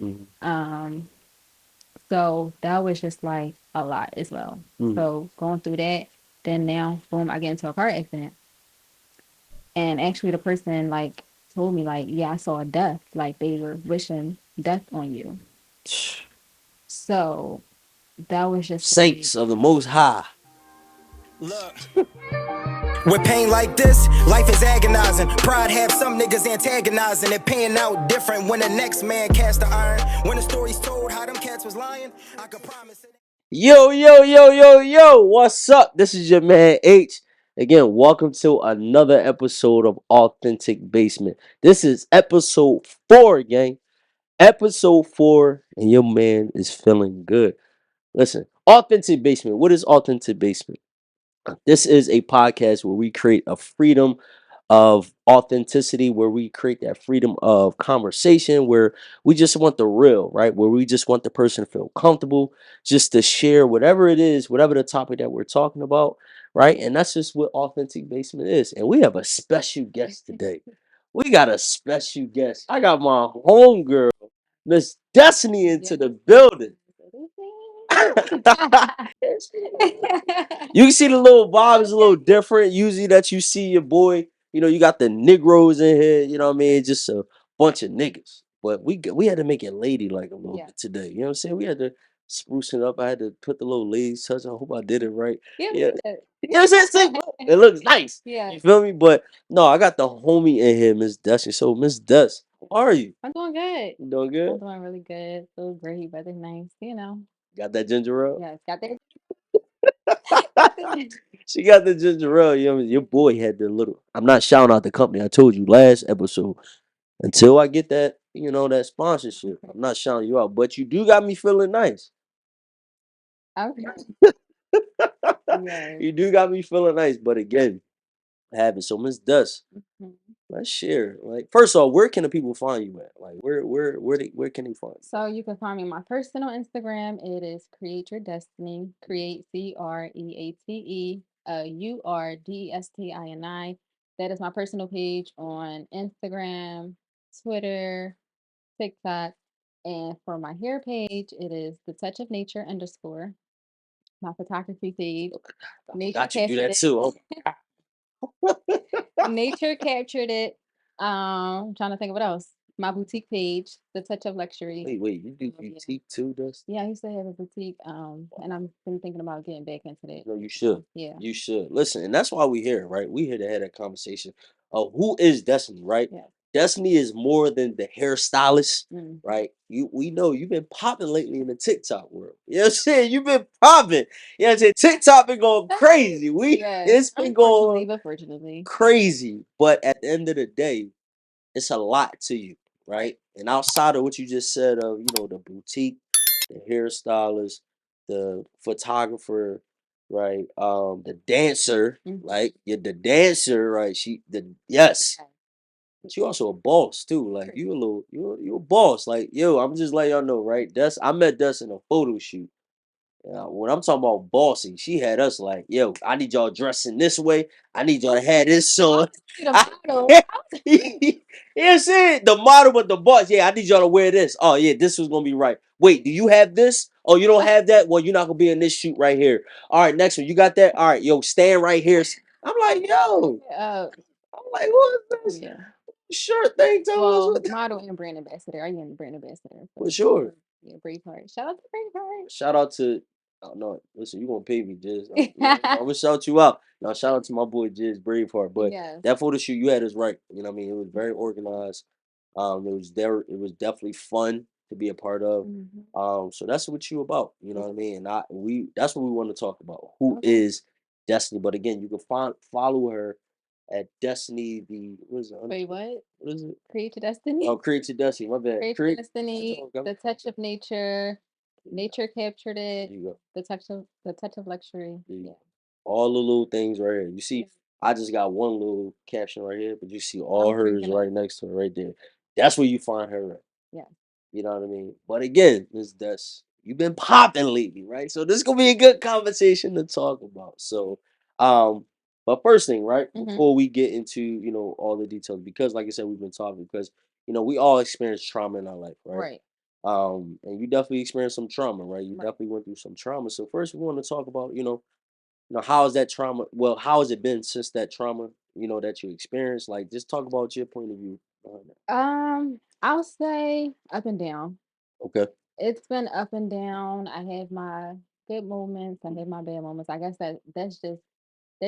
Mhm. Um, so that was just like a lot as well. Mhm. So going through that, then now, boom, I get into a car accident. And actually the person like told me like, yeah, I saw a death. Like they were wishing death on you. So that was just like Saints of the Most High. Look, with pain like this, life is agonizing. Pride have some niggas antagonizing. It paying out different when the next man cast the iron. When the story's told how them cats was lying, I could promise it. Yo, yo, yo, yo, yo. What's up? This is your man H. Again, welcome to another episode of Authentic Basement. This is episode 4, gang. Episode 4, and your man is feeling good. Listen, Authentic Basement. What is Authentic Basement? This is a podcast where we create a freedom of authenticity, where we create that freedom of conversation, where we just want the real, right? Where we just want the person to feel comfortable, just to share whatever it is, whatever the topic that we're talking about, right? And that's just what Authentic Basement is. And we have a special guest today. We got a special guest. I got my homegirl, Miss Destiny, yeah. into the building. You can see the little vibe is a little different. Usually that you see your boy, you got the Negroes in here, you know what I mean? Just a bunch of niggas. But we had to make it lady like a little Yeah. bit today. You know what I'm saying? We had to spruce it up. I had to put the little ladies touch. I hope I did it right. Yeah. Yeah. You know what I'm saying? It looks nice. Yeah. You feel me? But no, I got the homie in here, Miss Dusty. So Miss Dust, how are you? I'm doing good. You doing I'm good? doing really good. So great, weather's nice, you know. Got that ginger ale? Yeah, it's got that. She got the ginger ale. You know, your boy had the little. I'm not shouting out the company. I told you last episode. Until I get that, that sponsorship, Okay. I'm not shouting you out. But you do got me feeling nice. Okay. Yes. You do got me feeling nice. But again, I have it. So Miss Dust, Mhm. let's share. Like, first of all, where can the people find you at? Like, where can they find you? So you can find me on my personal Instagram. It is Create Your Destiny. Create CREATE URDESTINI. That is my personal page on Instagram, Twitter, TikTok. And for my hair page, it is the touch of nature underscore. My photography page. I Nature forgot you do captured that it. too. Oh, Nature captured it. I'm trying to think of what else. My boutique page, the touch of luxury. wait, you do Yeah. boutique too, Dust? Yeah, I used to have a boutique, and I've been thinking about getting back into that. No, you should. So, yeah, You should. Listen, and that's why we here, right? We here to have that conversation of who is Destiny, right? yeah. Destiny is more than the hairstylist, Mm. right? We know you've been popping lately in the TikTok world. You know what I'm saying? You've been popping. You know what I'm saying? TikTok been going crazy. Yes, It's been unfortunately, going but fortunately. crazy. But at the end of the day, it's a lot to you, Right. right? And outside of what you just said of, the boutique, the hairstylist, the photographer, right? The dancer, Mhm. like you're the dancer, right? Yes. Yeah. But you also a boss too. Like you a boss. Like, yo, I'm just letting y'all know, right? I met Dust in a photo shoot. When I'm talking about bossy, she had us like, yo, I need y'all dressing this way. I need y'all to have this I on. was the I, model. you know what I'm saying? The model with the boss. Yeah, I need y'all to wear this. Oh, yeah, this was gonna be right. Wait, do you have this? Oh, you don't have that? Well, you're not gonna be in this shoot right here. All right, next one. You got that? All right, yo, stand right here. I'm like, yo. I'm like, what is this? Yeah. Shirt thing telling us Well, what model and brand ambassador. I am brand ambassador for for sure. yeah, Braveheart. Shout out to Braveheart. Shout out to oh no, listen, you gonna pay me, Jizz. I'm gonna shout you out. Now shout out to my boy Jizz Braveheart. But Yes. that photo shoot you had is right. You know what I mean? It was very organized. It was definitely fun to be a part of. Mhm. So that's what you about. You know what I mean? And that's what we want to talk about. Who Okay. is Destiny? But again, you can follow her at Destiny the what is it? Wait, what? What is it? Create your destiny. Oh, Create to Destiny. My bad. Create your Create. That's destiny. all good. The touch of nature. Nature captured it. There you go. The touch of luxury. There you Yeah. go. All the little things right here. You Yeah. see, I just got one little caption right here, but you see all I'm hers cranking up. right next to her right there. That's where you find her at. Yeah. You know what I mean? But again, Miss Dust, you've been popping lately, right? So this gonna be a good conversation to talk about. So, but first thing, right, Hmm. before we get into all the details, because like I said, we've been talking because we all experience trauma in our life, right? Right. And you definitely experienced some trauma, right? You Right. definitely went through some trauma. So first, we want to talk about, how has that trauma? Well, how has it been since that trauma, that you experienced? Like, just talk about your point of view behind that. I'll say up and down. Okay. It's been up and down. I have my good moments. I have my bad moments. I guess that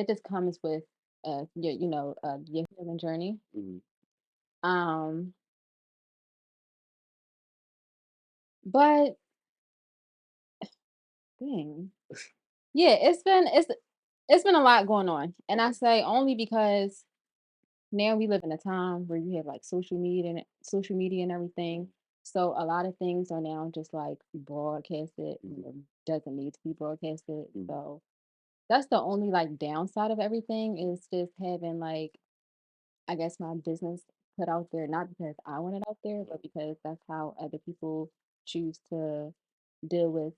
just comes with your healing journey. Mm-hmm. Um, but dang, yeah, it's been a lot going on, and I say only because now we live in a time where you have like social media and everything. So a lot of things are now just like broadcasted, Mm-hmm. doesn't need to be broadcasted. Mm-hmm. So that's the only like downside of everything is just having like I guess my business put out there, not because I want it out there, but because that's how other people choose to deal with,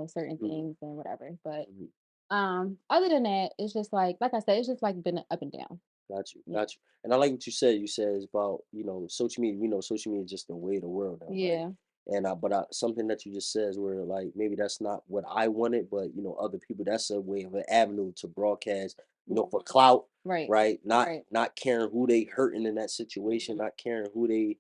certain Mm-hmm. things and whatever. But Mm-hmm. other than that, it's just like I said, it's just like been up and down. Got you, Yeah. got you. And I like what you said. You said it's about social media. We know social media is just the way of the world now, right? Yeah. And something that you just said is where like maybe that's not what I wanted, but other people that's a way of an avenue to broadcast, for Mhm. clout, Right. right? Not Right. not caring who they hurting in that situation, Mhm. not caring who they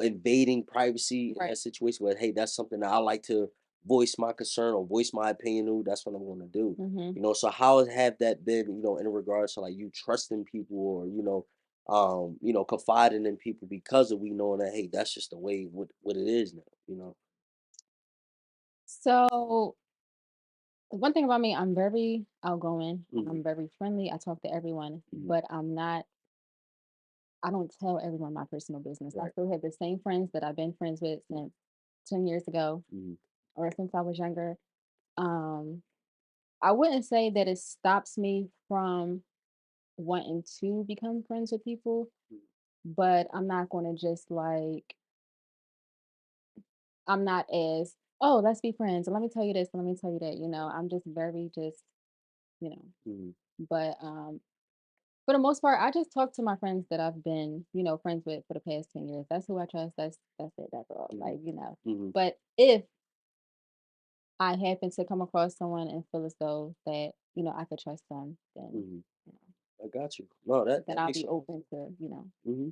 invading privacy in Right. that situation. But hey, that's something that I like to voice my concern or voice my opinion on. That's what I'm going to do. Mhm. So how have that been, in regards to like you trusting people or, confiding in people because of we knowing that hey, that's just the way what it is now. So one thing about me, I'm very outgoing. Hmm. I'm very friendly. I talk to everyone, Hmm. but I don't tell everyone my personal business. I Right. still have the same friends that I've been friends with since 10 years ago Hmm. or since I was younger. Um, I wouldn't say that it stops me from wanting to become friends with people, but I'm not going to just like, I'm not as, oh, let's be friends. And let me tell you this, and let me tell you that, I'm just very just, you know, Hmm. but for the most part, I just talk to my friends that I've been, friends with for the past 10 years. That's who I trust. That's it. That's all. Hmm. Like. Hmm. But if I happen to come across someone and feel as though that, I could trust them, then, Hmm. you know, I got you. No, that then that I'll makes be sense. open to, Hmm.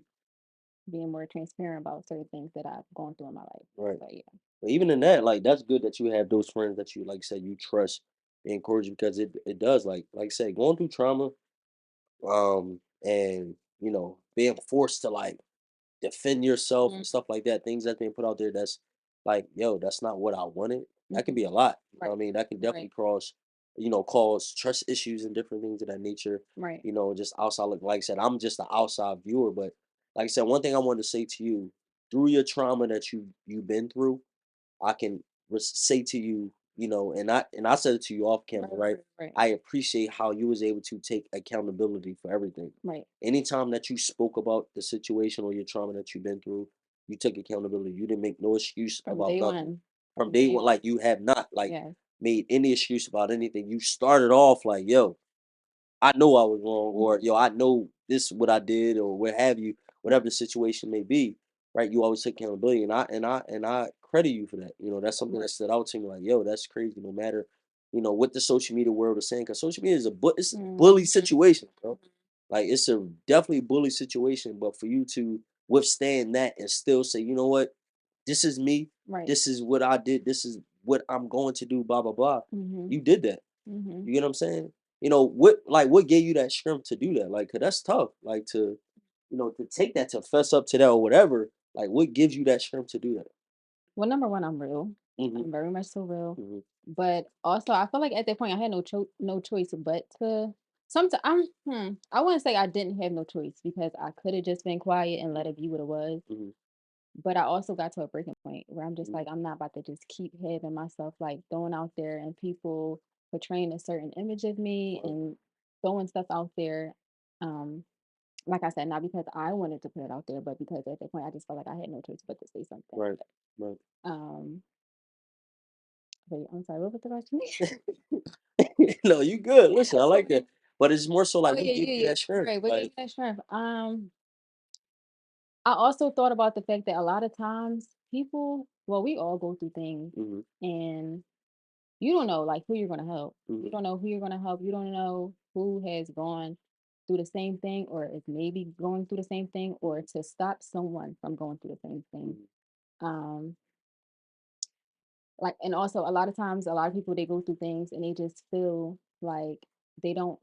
being more transparent about certain things that I've gone through in my life. Right. But yeah. But even in that, like that's good that you have those friends that you like I said you trust, and encourage you because it does like I said going through trauma, and being forced to like defend yourself Mm, and stuff like that, things that's being put out there that's like, yo, that's not what I wanted. That can mhm. be a lot. You know Right. what I mean? That can definitely Right. cause trust issues and different things of that nature. Right. Just outside look. Like I said, I'm just an outside viewer, but like I said, one thing I wanted to say to you, through your trauma that you've been through, I can say to you, and I said it to you off camera, Right. right? Right. Right. I appreciate how you was able to take accountability for everything. Right. Anytime that you spoke about the situation or your trauma that you've been through, you took accountability. You didn't make no excuse From about day nothing. one. From From day day one, one. like you have not like Yes. made any excuse about anything. You started off like, yo, I know I was wrong, or Mhm. yo, I know this what I did, or what have you, whatever the situation may be, right? You always take accountability, and I credit you for that. That's something that Right. stood out to me. Like, yo, that's crazy. No matter, what the social media world is saying, because social media is it's a bully Mhm. situation, bro. Like, it's a definitely bully situation. But for you to withstand that and still say, you know what, this is me. Right. This is what I did. This is what I'm going to do. Blah blah blah. Mhm. You did that. Mhm. You get what I'm saying? What gave you that strength to do that? Like, 'cause that's tough. Like to take that to fess up to that or whatever. Like, what gives you that strength to do that? Well, number one, I'm real. Mhm. I'm very much so real. Mhm. But also, I feel like at that point, I had no choice but to. Sometimes I wouldn't say I didn't have no choice because I could have just been quiet and let it be what it was. Mhm. But I also got to a breaking point where I'm just Mhm. like, I'm not about to just keep having myself like thrown out there and people portraying a certain image of me Right. and throwing stuff out there. Um, like I said, not because I wanted to put it out there, but because at that point I just felt like I had no choice but to say something. Right. Right. Um, wait, I'm sorry, what was the question? No, you good. Listen, I like that. But it's more so Oh like what yeah, gives yeah, you yeah. that strength? Right. What gave Like, me that strength? I also thought about the fact that a lot of times people, well, we all go through things, Mhm. and you don't know like who you're gonna help. You Mhm. don't know who you're gonna help. You don't know who has gone through the same thing or is maybe going through the same thing or to stop someone from going through the same thing. Mhm. Um, like and also a lot of times a lot of people they go through things and they just feel like they don't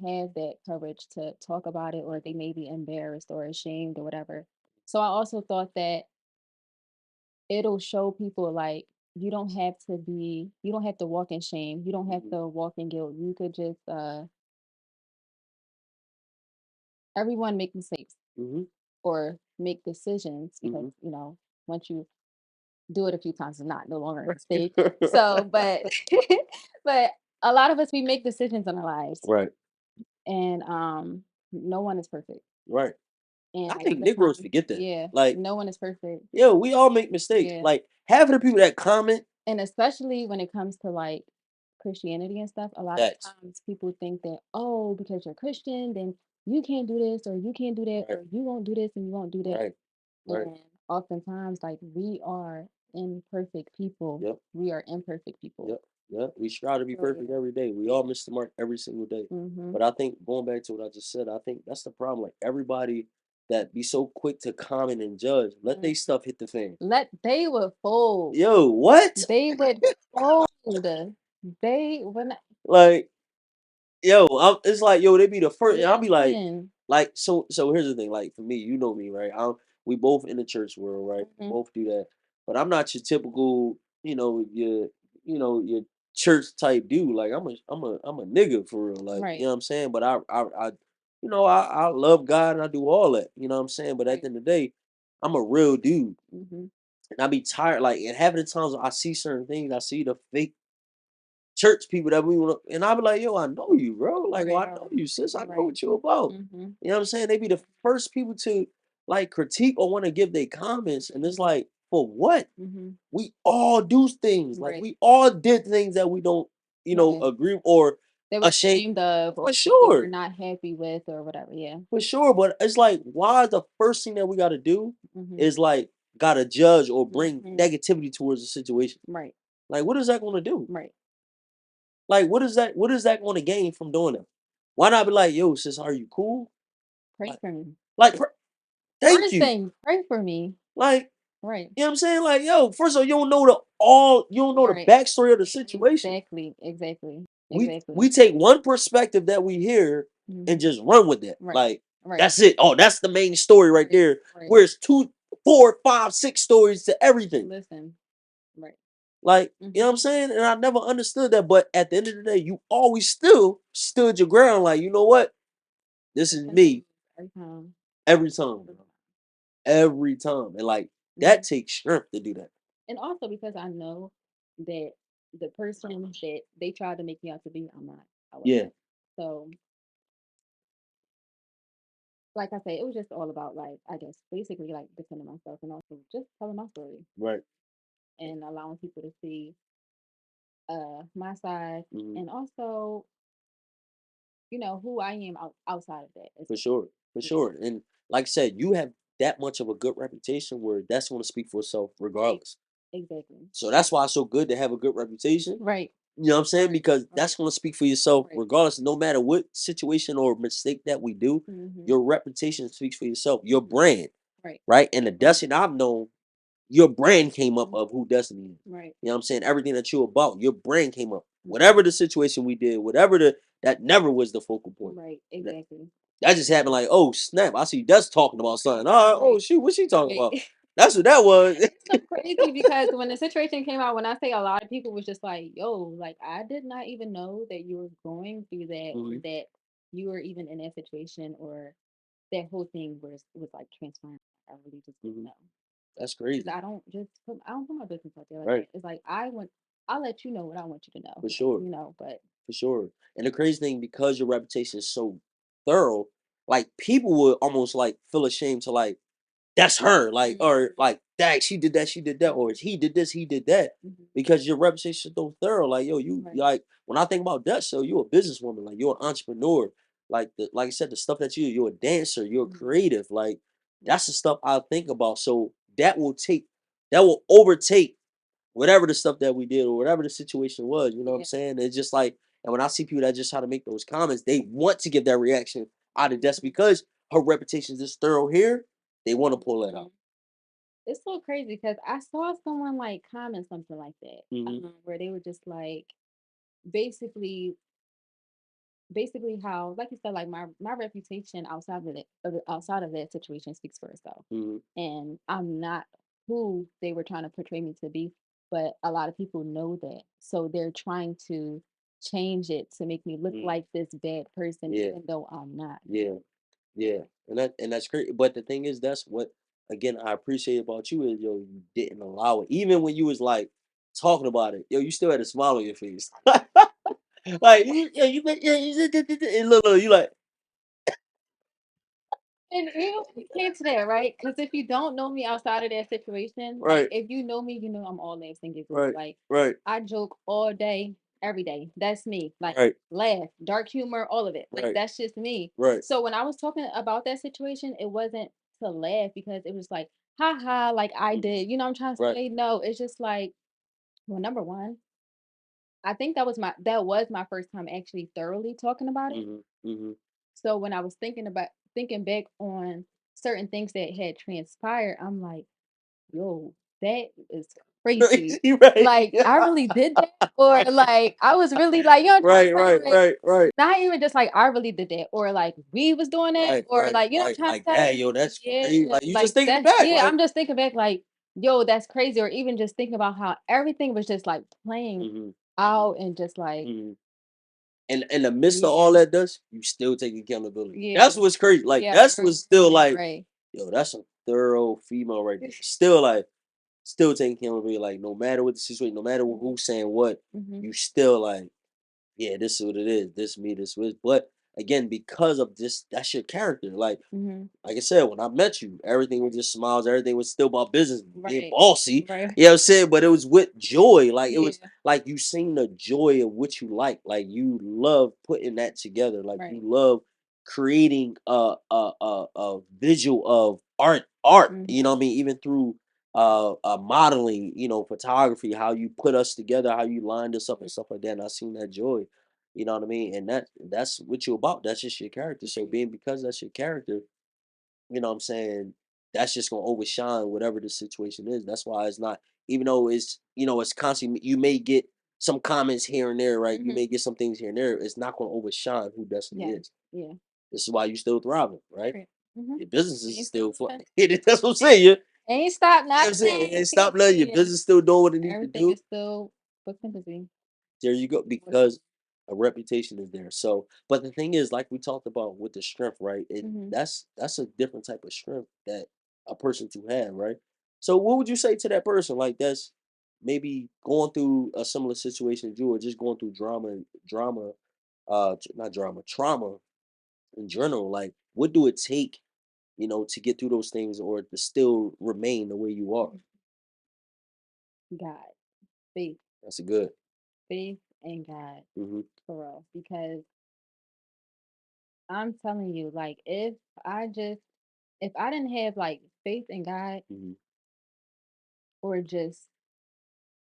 have that courage to talk about it or they may be embarrassed or ashamed or whatever. So I also thought that it'll show people like you don't have to walk in shame. You don't have Mhm. to walk in guilt. You could just everyone make mistakes Mhm. or make decisions because, Mhm. once you do it a few times, it's not no longer a mistake. Right. So, but but a lot of us we make decisions in our lives Right. and no one is perfect. Right. And I a lot think of Negroes times, forget that. yeah, Like, no one is perfect. yo, we all make mistakes. Yeah. Like, half of the people that comment, And especially when it comes to like Christianity and stuff, a lot of that's times people think that, oh, because you're Christian, then you can't do this or you can't do that right. or you won't do this and you won't do that. Right. Right. And oftentimes, like we are imperfect people. Yep. We are imperfect people. Yep. Yep. We strive to be So perfect every day. We yeah. all miss the mark every single day. Mm-hmm. But I think going back to what I just said, I think that's the problem. Like everybody that be so quick to comment and judge, let they Hmm. stuff hit the fan. They would fold. Yo, what? They would fold. They would not Like, yo, it's like, yo, they be the first, and I'll be listen. like, so here's the thing, like for me, you know me, right? We both in the church world, right? We Hmm. both do that, but I'm not your typical, your church type dude. Like I'm a nigga for real, like you Right. know what I'm saying. But I love God and I do all that, you know what I'm saying. But at Right. the end of the day, I'm a real dude, Hmm. and I be tired, like, and having the times I see certain things, I see the fake church people that we want, and I be like, yo, I know you, bro. Like, oh, Right. I know you, sis. I know Right. what you about. Hmm. You know what I'm saying? They be the first people to like critique or want to give their comments, and it's Hmm. like, for what? Hmm. We all do things. Like Right. we all did things that we don't, Yeah. agree or They were ashamed. ashamed of or For they were sure, not happy with or whatever. Yeah. for sure. But it's like, why the first thing that we got to do Hmm. is like gotta judge or bring Hmm. negativity towards the situation? Right. Like, what is that going to do? Right. Like, what is that going to gain from doing that? Why not be like, yo, sis, are you cool? Pray Like, for me. like, thank First you. thing, pray for me. Like, Right. you know what I'm saying? Like, yo, first of all, you don't know the Right. backstory of the situation. Exactly. Exactly. We Exactly. take one perspective that we hear Hmm. and just run with it. Right. Like, Right. that's it. Oh, that's the main story right Right. there. Right. Where's two, four, five, six stories to everything. Listen. Right. Like, you know Hmm. what I'm saying? And I never understood that. But at the end of the day, you always still stood your ground. Like, you know what? This is me Every time. every time, Every bro. Every time. And like, time. that takes strength to do that. And also because I know that the person that they tried to make me out to be, I'm not. I Yeah. wasn't. So, like I say, it was just all about like I guess basically like defending myself and also just telling my story Right. and allowing people to see my side Mhm. and also who I am outside of that as For well. sure. For Yeah. sure. And like I said, you have that much of a good reputation where that's going to speak for itself Right. regardless. Exactly. So that's why it's so good to have a good reputation. Right. You know what I'm saying? Right. Because Right. that's going to speak for yourself Right. regardless, no matter what situation or mistake that we do. Mm-hmm. Your reputation speaks for yourself, your Mm-hmm. brand, Right. right? And the Right. Destiny I've known, your brand came up Mhm. of who Destiny is. Right. You know what I'm saying? Everything that you're about, your brand came up. Mhm. Whatever the situation we did, that never was the focal point. Right. Exactly. That just happened like, oh snap! I see that's talking about Right. something. All right, oh Right. shoot, what's she talking Right. about? That's what that was. It's so crazy because when the situation came out, when I say a lot of people was just like, yo, like I did not even know that you were going through that or Mhm. that you were even in that situation or that whole thing was like transparent. I really just didn't Mhm. know. That's 'Cause crazy, I don't put my business out there like right? that. It's like I'll let you know what I want you to know. For Like, sure, but for sure. And the crazy thing, because your reputation is so thorough, like people would almost like feel ashamed to like that's her, like, or Mhm. like, dang, she did that, or Mhm. he did this, he did that, Mhm. because your reputation is so thorough. Like, yo, you Right. like when I think about that, so you're a businesswoman, like you're an entrepreneur, like I said, the stuff that you're a dancer, you're Mhm. creative, like Right. that's the stuff I think about. So that will take that will overtake whatever the stuff that we did or whatever the situation was. You know what I'm Yeah. saying? It's just like, and when I see people that just try to make those comments, they want to give that reaction out of just because her reputation is this thorough here. They want to pull that out. Mhm. It's so crazy because I saw someone like comment something like that, where they were just like basically basically how, like you said, like my reputation outside of that situation speaks for itself, Hmm. and I'm not who they were trying to portray me to be, but a lot of people know that, so they're trying to change it to make me look Mm. like this bad person, Yeah, even though I'm not. yeah, yeah, and that's great. But the thing is, that's what again I appreciate about you is yo, you didn't allow it, even when you was like talking about it. Yo, you still had a smile on your face, like yeah, yeah, and look, you like And even when it came to that, right? Because if you don't know me outside of that situation, like right, if you know me, you know I'm all laughs and giggles. right, Like right, I joke all day, every day. That's me. Like right, laugh, dark humor, all of it. Like right, that's just me. right. So when I was talking about that situation, it wasn't to laugh because it was like, ha ha, like I Mhm. did. You know what I'm trying to Right. say? No, it's just like, well, number one, I think that was my first time actually thoroughly talking about it. Mhm. Mhm. So when I was thinking back on certain things that had transpired, I'm like, yo, that is crazy. Crazy, right? Like, Yeah. I really did that? Or like I was really like, you know what I'm Right, trying to right, say? Like, right, right, not even just like I really did that, or like we was doing that, right, or right, like, you know what right. I'm Like, trying to hey, say? yo, that's Yeah, crazy. Like, you just like thinking that. back, Yeah, like, I'm just thinking back, like, yo, that's crazy. Or even just thinking about how everything was just like playing mhm, out and just like, mhm. And in the midst of all yeah, that, does you still take accountability? yeah, That's what's crazy. Like, yeah, that's right, what's still right, like, right. yo, that's a thorough female right there. Still like, still taking accountability. Like, no matter what the situation, no matter who's saying what, Mm-hmm. you still like. Yeah, this is what it is. This me, this was. But again, because of this, that's your character. Mm-hmm. Like I said, when I met you, everything was just smiles. Everything was still about business, being Right. bossy. Right. You know what I'm saying? But it was with joy. Like it was Yeah. like you seen the joy of what you like. Like you love putting that together. Like you Right. love creating a visual of art. You know Mhm. what I mean? Even through modeling, you know, photography, how you put us together, how you lined us up and stuff like that. And I seen that joy. You know what I mean? And that's what you're about. That's just your character. So being because that's your character, you know what I'm saying, that's just gonna overshine whatever the situation is. That's why it's not, even though it's, you know, it's constantly, you may get some comments here and there, right? You Mhm. may get some things here and there. It's not gonna overshine who Destiny Yeah. is. Yeah. This is why you still thriving, right? Right. Mhm. Your business is Ain't still stopping. flying. That's what I'm saying. You know Ain't stop what I'm saying? nothing. And stop letting your Yeah. business still doing what it needs to Everything do. is still booked and busy. There you go, because a reputation is there. So, but the thing is, like we talked about with the strength, right? Mhm. That's a different type of strength that a person to have, right? So, what would you say to that person, like that's maybe going through a similar situation as you, or just going through not drama, trauma in general? Like, what do it take, you know, to get through those things, or to still remain the way you are? God, faith, That's a good. faith, and God, Hmm. for real. Because I'm telling you, like, if I didn't have like faith in God Hmm. or just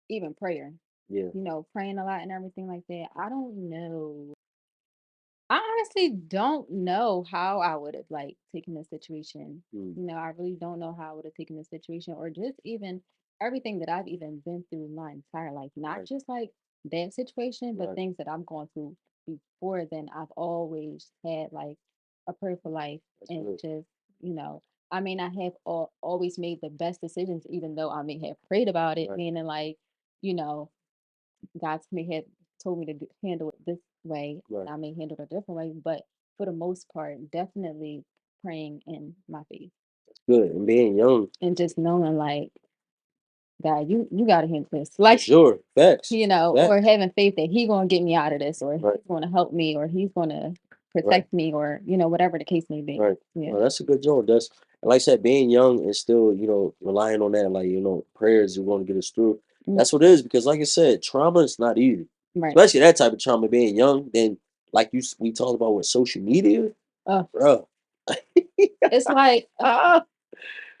even prayer, Yeah. praying a lot and everything like that, I don't know. I honestly don't know how I would have like taken the situation. Mm. I really don't know how I would have taken the situation or just even everything that I've even been through my entire life. Not Right. just like that situation, but Right. things that I'm going through before then. I've always had like a prayerful life That's and good. just, I mean, I have always made the best decisions, even though I may have prayed about it, Right. meaning like, you know, God's may have told me to handle it this way, Right. and I may handle it a different way, but for the most part, definitely praying in my faith Good, and being young, and just knowing like, God, you got to handle this, for like, sure. Facts. or Facts. having faith that He gonna get me out of this, or Right. He's gonna help me, or He's gonna Right. protect me, or whatever the case may be. Right. Yeah. Well, that's a good job. That's, and like I said, being young and still, you know, relying on that, like, you know, prayers are going to get us through. Mm, That's what it is. Because, like I said, trauma is not easy, right. especially that type of trauma. Being young, then like we talked about with social media, bro. It's like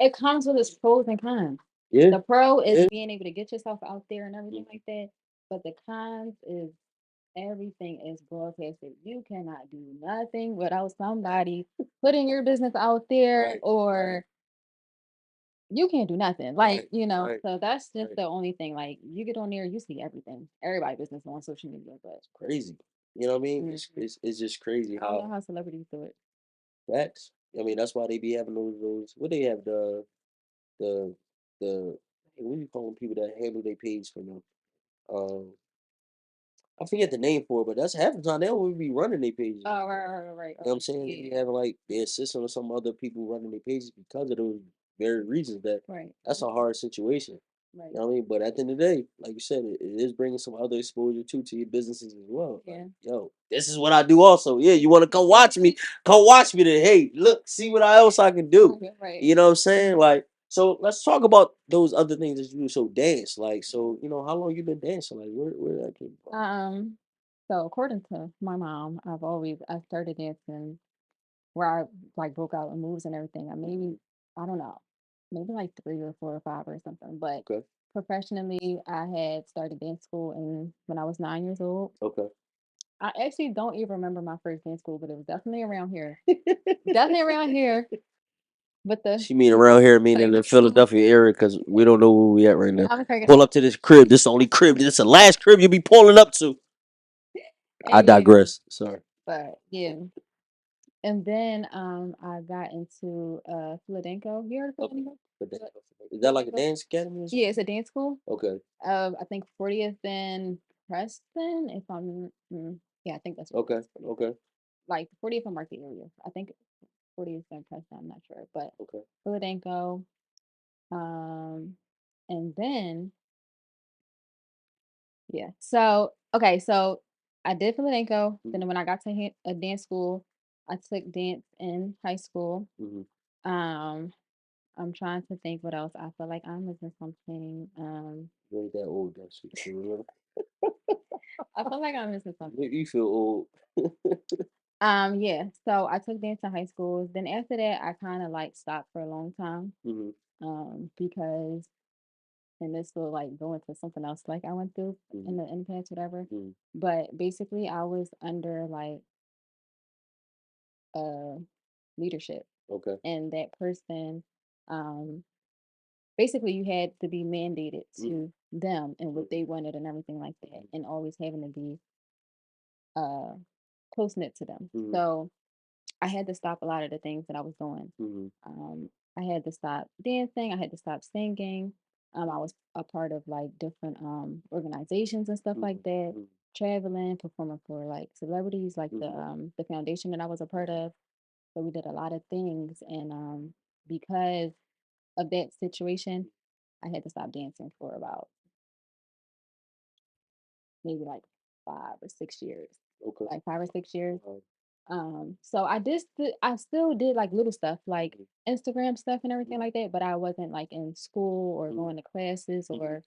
it comes with its pros and cons. Yeah, The pro is yeah, being able to get yourself out there and everything like that, but the cons is everything is broadcasted. You cannot do nothing without somebody putting your business out there, right, right, or you can't do nothing. Like, right, right, so that's just right. the only thing. Like, you get on there, you see everything. Everybody business on social media, but Crazy. You know what I mean? mhm, It's just crazy I don't know how how celebrities do it. facts. I mean, that's why they be having those. What they have the the what do you call them? People that handle their page for them. Um, I forget the name for it, but that's half the time they don't even be running their pages. Oh, right. You know what I'm Okay. saying? They Yeah. be having like their assistant or some other people running their pages because of those very reasons. Right. That's a hard situation. Right. You know what I mean? But at the end of the day, like you said, it is bringing some other exposure too to your businesses as well. Like, Yeah. yo, this is what I do also. Yeah, you want to come watch me? Come watch me then. Hey, look, see what else I can do. Right. You know what I'm saying? Like, so let's talk about those other things that you do. So dance, like, so how long you been dancing? Like, where that came from? So according to my mom, I started dancing where I like broke out in moves and everything. I don't know, maybe like 3 or 4 or 5 or something. But Okay, professionally, I had started dance school when I was 9 years old. okay. I actually don't even remember my first dance school, but it was definitely around here. Definitely around here. But the She mean around here, meaning like, the Philadelphia area, because we don't know where we at right now. I'm cracking Pull up. up to this crib. This the only crib. This the last crib you'll be pulling up to. I And yeah, digress. Sorry. but yeah. And then I got into Philadelphia. You heard of Okay. Philadelphia? But Phila- is that like a Philadelphia? dance academy or Yeah, something? it's a dance school. Okay. I think 40th and Preston, if yeah, I think that's what it Okay. is. 40th. Okay. Like 40th and Market area. I think 40th and Preston, I'm not sure. But Okay. Philadelphia. Um, and then yeah. So okay, so I did Philadelphia. Mm-hmm. Then when I got to a dance school, I took dance in high school. Mm-hmm. Um, I'm trying to think what else. I feel like I'm missing something. You ain't that old, that's what you remember. I feel like I'm missing something. You feel old. Yeah. So I took dance in high school. Then after that, I kind of like stopped for a long time. Mm-hmm. Because and this will like go into something else like I went through Mm-hmm. in the past, whatever. Mm-hmm. But basically, I was under like uh leadership, Okay. and that person, um, basically, you had to be mandated Mm-hmm. to them and what they wanted and everything like that, and always having to be uh close knit to them. Mm-hmm. So I had to stop a lot of the things that I was doing. Mm-hmm. I had to stop dancing. I had to stop singing. I was a part of like different organizations and stuff like that, Mm-hmm. traveling, performing for like celebrities, like Mm-hmm. the foundation that I was a part of. So we did a lot of things, and because of that situation, I had to stop dancing for about maybe like 5 or 6 years, Okay. like 5 or 6 years. Um, So I still did like little stuff like mhm, Instagram stuff and everything mhm, like that, but I wasn't like in school or mhm, going to classes mhm. or,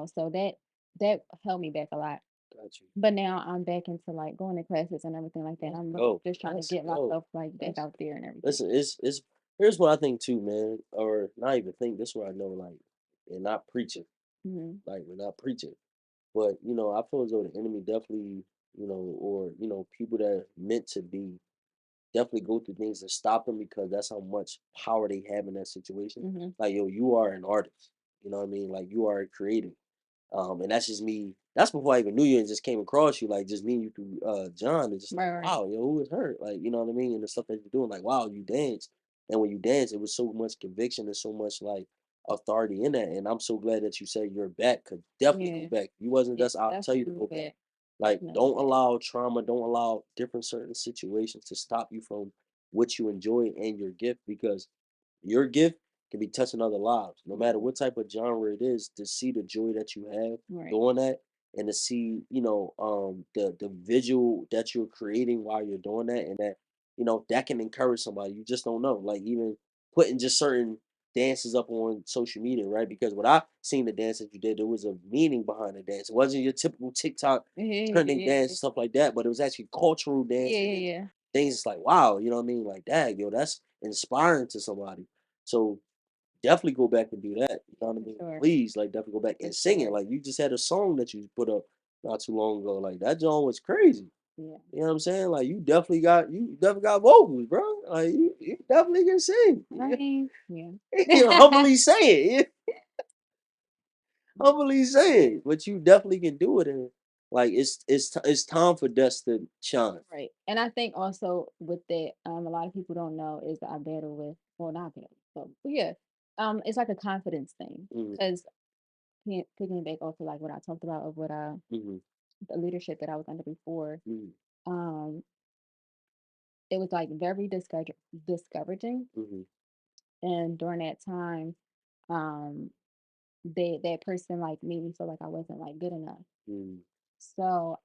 so that held me back a lot. Got you. But now I'm back into like going to classes and everything like that. Let's I'm really go. just trying to Let's get go. myself like back Let's out there and everything. listen. It's here's what I think too, man. Or not even think. This is what I know. Like, and not preaching. Hmm. Like, we're not preaching. But I feel as though the enemy definitely, or people that are meant to be definitely go through things to stop them because that's how much power they have in that situation. Hmm. Like, yo, you are an artist. You know what I mean? Like, you are a creative. And that's just me. That's before I even knew you and just came across you, like just meeting you through John. It's just like, Right, right. wow, yo, who is her? Like, you know what I mean? And the stuff that you're doing, like, wow, you dance. And when you dance, it was so much conviction and so much like authority in that. And I'm so glad that you said you're back. Cause definitely go Yeah. back. You wasn't Yeah. just I'll tell you to Definitely go back. back. Like, Definitely don't back. allow trauma, don't allow different certain situations to stop you from what you enjoy and your gift because your gift can be touching other lives, no matter Mhm. what type of genre it is. To see the joy that you have Right. doing that, and to see the visual that you're creating while you're doing that, and that that can encourage somebody. You just don't know, like even putting just certain dances up on social media, right? Because what I seen the dance that you did, there was a meaning behind the dance. It wasn't your typical TikTok Yeah, yeah, trending yeah, dance yeah, stuff like that, but it was actually cultural yeah, dancing and yeah. things. It's like wow, you know what I mean? Like that, yo, that's inspiring to somebody. So definitely go back and do that. You know what I For mean? sure. Please, like, definitely go back For and sing it. sure. Like, you just had a song that you put up not too long ago. Like, that song was crazy. Yeah. You know what I'm saying? Like, you definitely got vocals, bro. Like, you definitely can sing. I mean, yeah. You humbly say it. Humbly say it. But you definitely can do it. And like, it's time for Dust to shine. Right. And I think also with that, a lot of people don't know is that I battle with, well, not battle, but yeah, it's like a confidence thing Mm-hmm. because picking back off of like what I talked about of what Mm-hmm. the leadership that I was under before, Mm-hmm. um, it was like very discouraging. Mm-hmm. And during that time, um, that person like made me feel like I wasn't like good enough. Mm-hmm. So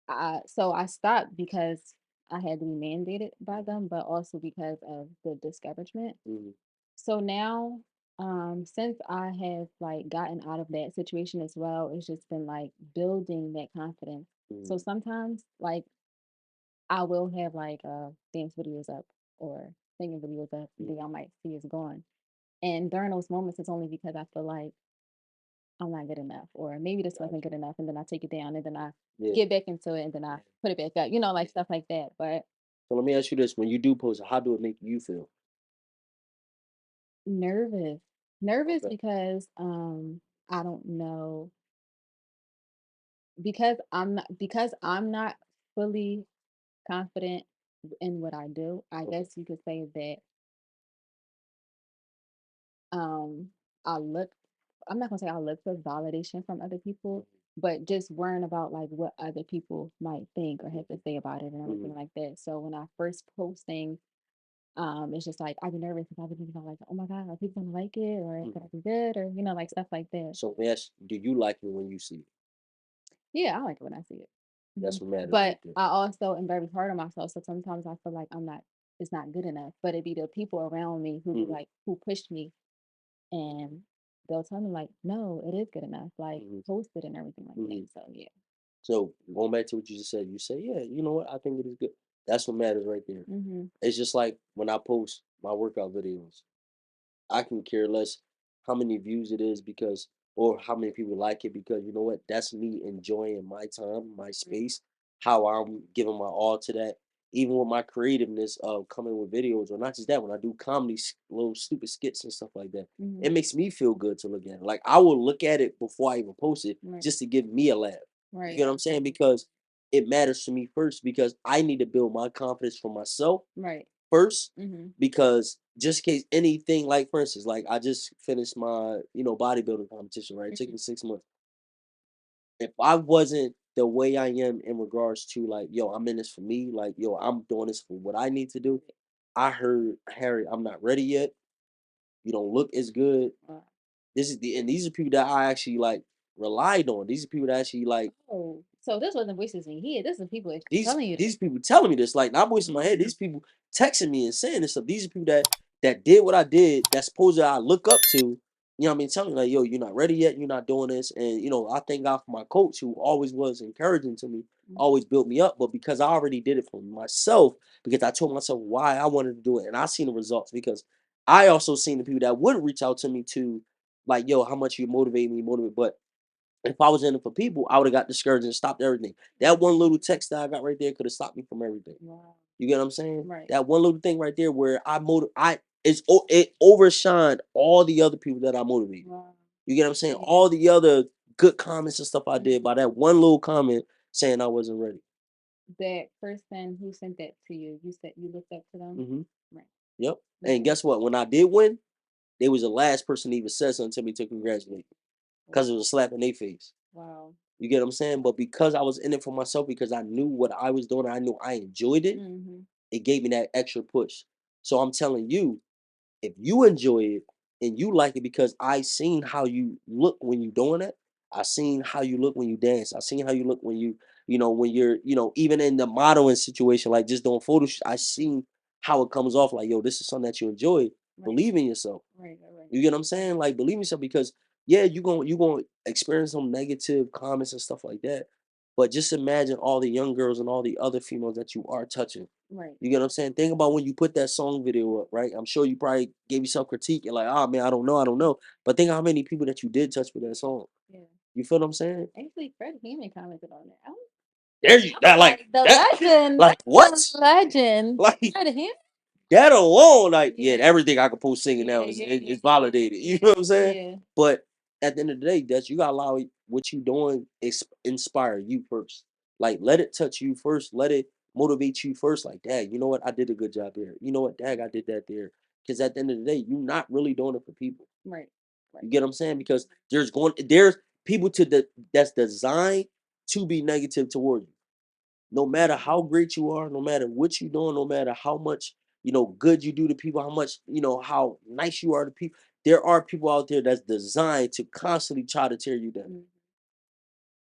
I stopped because I had to be mandated by them, but also because of the discouragement. Mm-hmm. So now, since I have like gotten out of that situation as well, it's just been like building that confidence. Mm-hmm. So sometimes like I will have like dance videos up or singing videos up, then I might see it's gone. And during those moments, it's only because I feel like I'm not good enough, or maybe this wasn't good enough, and then I take it down, and then I Yeah. get back into it, and then I put it back up, like stuff like that. But So let me ask you this: when you do post it, how do it make you feel? nervous, nervous Okay. because I don't know because I'm not fully confident in what I do. I Okay. guess you could say that um I look I'm not gonna say I look for validation from other people, but just worrying about like what other people might think or have to say about it and Mm-hmm. everything like that. So when I first post things, it's just like I'd be nervous because I'd be thinking like, oh my God, are people gonna like it or is it gonna be good or like stuff like that. So yes, do you like it when you see it? Yeah, I like it when I see it. That's what matters right But there. I also am very hard on myself. So sometimes I feel like it's not good enough. But it be the people around me who be Mm-hmm. like, who pushed me and they'll tell me like, no, it is good enough. Like Mm-hmm. post it and everything like that. Mm-hmm. So yeah. So going back to what you just said, you say, yeah, you know what? I think it is good. That's what matters right there. Mm-hmm. It's just like when I post my workout videos. I can care less how many views it is because or how many people like it because you know what? That's me enjoying my time, my space, how I'm giving my all to that. Even with my creativeness of coming with videos, or not just that, when I do comedy, little stupid skits and stuff like that, Mm-hmm. it makes me feel good to look at it. Like I will look at it before I even post it, Right. just to give me a laugh. You Right. get what I'm saying? Because it matters to me first because I need to build my confidence for myself Right. first Mm-hmm. because just in case anything like for instance like I just finished my bodybuilding competition, right? It took Mm-hmm. me 6 months. If I wasn't the way I am in regards to like yo I'm in this for me, like yo I'm doing this for what I need to do, I heard Harry I'm not ready yet, you don't look as good. Wow. These are people that I actually like relied on. These are people that actually like Oh, so this wasn't voices in here. This is people actually these telling you this. these people telling me this, like not voice in my head. These people texting me and saying this stuff. These are people that did what I did. That supposed I look up to. You know what I mean? Telling me like, yo, you're not ready yet. You're not doing this. And I thank God for my coach who always was encouraging to me, Mhm. always built me up. But because I already did it for myself, because I told myself why I wanted to do it, and I seen the results. Because I also seen the people that would reach out to me to, like, yo, how much you motivate. But if I was in it for people, I would have got discouraged and stopped everything. That one little text that I got right there could have stopped me from everything. Wow. You get what I'm saying? Right. That one little thing right there where it overshined all the other people that I motivated. Wow. You get what I'm saying? Yeah. All the other good comments and stuff I did Mhm. by that one little comment saying I wasn't ready. That person who sent that to you, you said you looked up to them? Hmm. Right. Yep. And Okay. guess what? When I did win, they was the last person to even said something to me to congratulate me because it was a slap in their face. Wow. You get what I'm saying? But because I was in it for myself, because I knew what I was doing, I knew I enjoyed it, Mhm. it gave me that extra push. So I'm telling you, if you enjoy it and you like it, because I seen how you look when you doing it, I seen how you look when you dance, I seen how you look when when you're, even in the modeling situation, like just doing photo shoots, I seen how it comes off like, yo, this is something that you enjoy. Right. Believe in yourself. Right. Right. You get what I'm saying? Like believe in yourself because yeah, you gonna experience some negative comments and stuff like that. But just imagine all the young girls and all the other females that you are touching. Right. You get what I'm saying? Think about when you put that song video up, right? I'm sure you probably gave yourself critique. You're like, oh man, I don't know, I don't know. But think how many people that you did touch with that song. Yeah. You feel what I'm saying? Actually, Fred Hammond commented on it. There you that like The that, legend. like what? The legend. Like Fred Hammond. that alone, like yeah, Yeah. everything I can post singing now Yeah, is yeah, is yeah, validated. You know what I'm saying? Yeah. But at the end of the day, that's you gotta allow what you doing inspire you first. Like let it touch you first. Let it motivate you first. Like, dad, you know what? I did a good job there. You know what, dad, I did that there. Because at the end of the day, you're not really doing it for people. Right. Right. You get what I'm saying? Because there's people that's designed to be negative toward you. No matter how great you are, no matter what you're doing, no matter how much good you do to people, how much how nice you are to people, there are people out there that's designed to constantly try to tear you down. Mhm.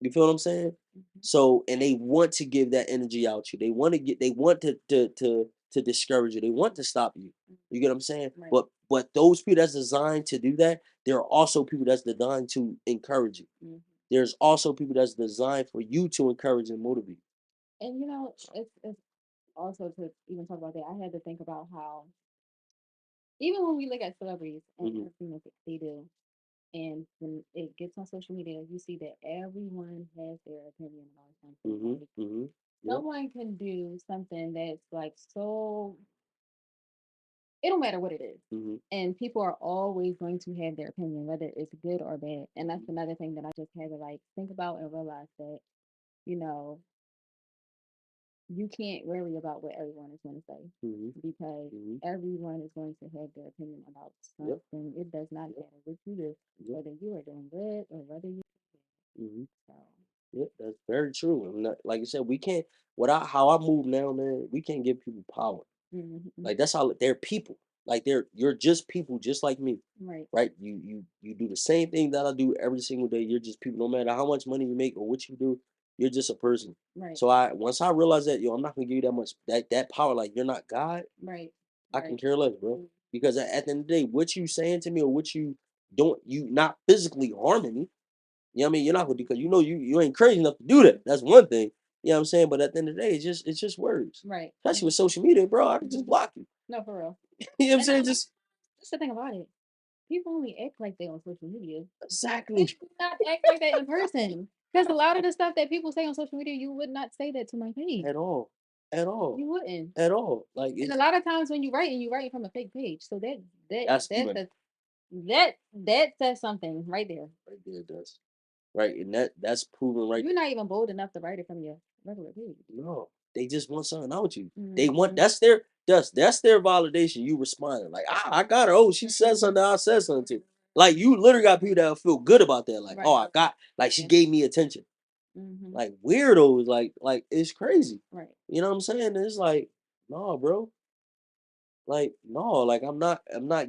You feel what I'm saying? Mhm. So, and they want to give that energy out you. They want to get, they want to discourage you. They want to stop you. You get what I'm saying? Right. But those people that's designed to do that, there are also people that's designed to encourage you. Mhm. There's also people that's designed for you to encourage and motivate. And it's also to even talk about that. I had to think about how even when we look at celebrities and Hmm. everything that they do, and when it gets on social media, you see that everyone has their opinion about something. Hmm. Like Hmm. Yep. someone can do something that's like so it don't matter what it is. Hmm. And people are always going to have their opinion, whether it's good or bad. And that's another thing that I just had to like think about and realize that, you know, you can't worry about what everyone is going to say Hmm. because Hmm. everyone is going to have their opinion about Yep. something. It does not matter what you do, Yep. whether you are doing good or whether you Hmm. so Yep. That's very true. And like you said, we can't. How I move now, man, we can't give people power. mm-hmm. Like that's how they're people. Like you're just people, just like me, Right, right? You do the same thing that I do every single day. You're just people. No matter how much money you make or what you do, you're just a person. right, So once I realized that, I'm not gonna give you that much that power. Like you're not God. right, I can right. care less, bro. Mm, Because at the end of the day, what you saying to me or what you don't, you not physically harming me. You know what I mean? You're not gonna do because you ain't crazy enough to do that. That's one thing. You know what I'm saying? But at the end of the day, it's just words. right. Especially with social media, bro. I can just Mhm. block you. No, for real. You know what I'm And saying? Just that's the thing about it. People only act like they on social media. They exactly. do not act like that in person. Because a lot of the stuff that people say on social media, you would not say that to my face. At all. At all. You wouldn't. At all. Like And a it's lot of times when you writing from a fake page. So that's even that says something right there. right there, it does. Right. And that's proven right. You're not even bold enough to write it from your regular page. No. They just want something out you. They want Mhm. that's their validation. You responding. Like, I got her. Oh, she said something, I said something too. Like you literally got people that feel good about that. Like, oh, Right. I got like she Yeah. gave me attention. Hmm. Like weirdos, like it's crazy. Right. You know what I'm saying? And it's like, no, bro. Like, no, like I'm not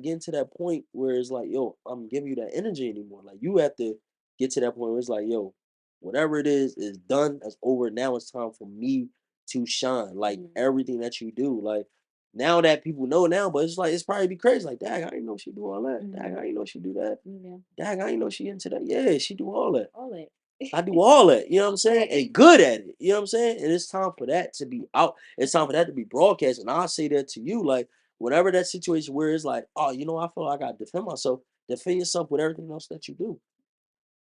getting to that point where it's like, yo, I'm giving you that energy anymore. Like you have to get to that point where it's like, yo, whatever it is done, that's over. Now it's time for me to shine. Like Mhm. everything that you do. Like now that people know now, but it's like it's probably be crazy. Like, dang, I didn't know she do all that. Dang, I Mhm. didn't know she do that. Yeah. Dang, I didn't know she into that. Yeah, she do all that. All that. I do all that, you know what I'm saying? And good at it. You know what I'm saying? And it's time for that to be out. It's time for that to be broadcast. And I'll say that to you, like, whatever that situation where it's like, oh, I feel like I gotta defend myself, defend yourself with everything else that you do.